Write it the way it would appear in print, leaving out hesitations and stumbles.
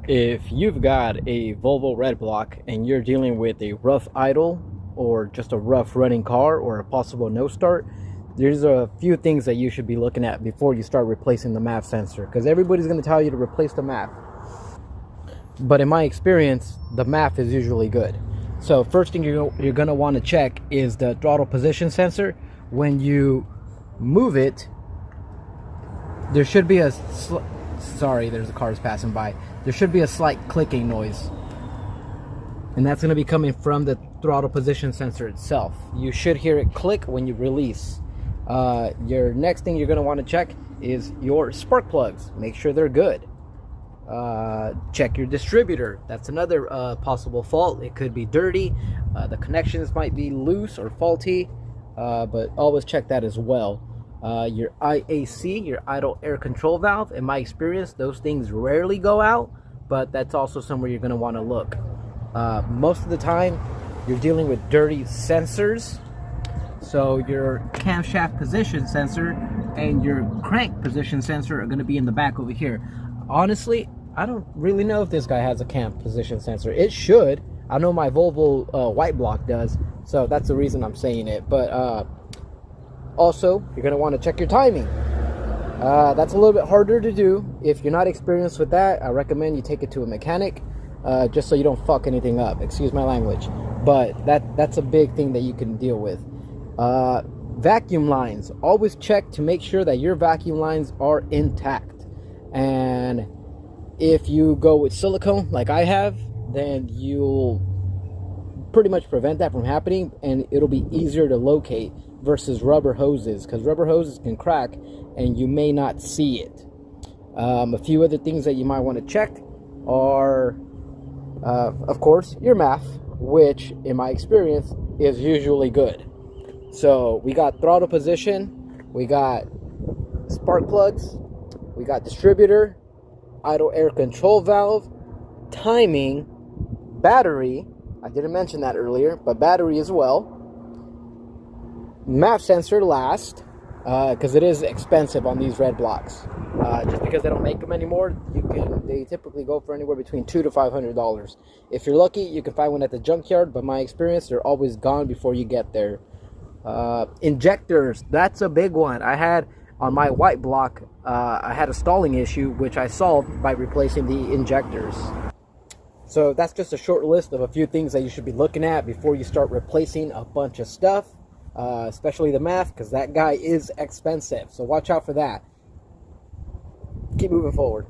If you've got a Volvo red block and you're dealing with a rough idle or just a rough running car or a possible no start, there's a few things that you should be looking at before you start replacing the MAF sensor, because everybody's going to tell you to replace the MAF, but in my experience the MAF is usually good. So first thing you're going to want to check is the throttle position sensor. When you move it, there should be a sorry, there's cars passing by. There should be a slight clicking noise, and that's going to be coming from the throttle position sensor itself. You should hear it click when you release. Your next thing you're going to want to check is your spark plugs. Make sure they're good. Check your distributor. That's another possible fault. It could be dirty. The connections might be loose or faulty, but always check that as well. Your IAC, your idle air control valve, in my experience those things rarely go out, but that's also somewhere you're going to want to look. Most of the time you're dealing with dirty sensors, so your camshaft position sensor and your crank position sensor are going to be in the back over here. Honestly, I don't really know if this guy has a cam position sensor. It should. I know my Volvo white block does, so that's the reason I'm saying it. But also, you're going to want to check your timing. That's a little bit harder to do. If you're not experienced with that, I recommend you take it to a mechanic, just so you don't fuck anything up. Excuse my language. But that's a big thing that you can deal with. Vacuum lines. Always check to make sure that your vacuum lines are intact. And if you go with silicone, like I have, then you'll pretty much prevent that from happening, and it'll be easier to locate versus rubber hoses, because rubber hoses can crack and you may not see it. A few other things that you might want to check are, of course, your MAF, which in my experience is usually good. So we got throttle position, we got spark plugs, we got distributor, idle air control valve, timing, battery. I didn't mention that earlier, but battery as well. MAF sensor last, because it is expensive on these red blocks. Just because they don't make them anymore, they typically go for anywhere between $200 to $500. If you're lucky, you can find one at the junkyard, but my experience, they're always gone before you get there. Injectors, that's a big one. I had on my white block, I had a stalling issue, which I solved by replacing the injectors. So that's just a short list of a few things that you should be looking at before you start replacing a bunch of stuff. Especially the MAF, because that guy is expensive, so watch out for that. Keep moving forward.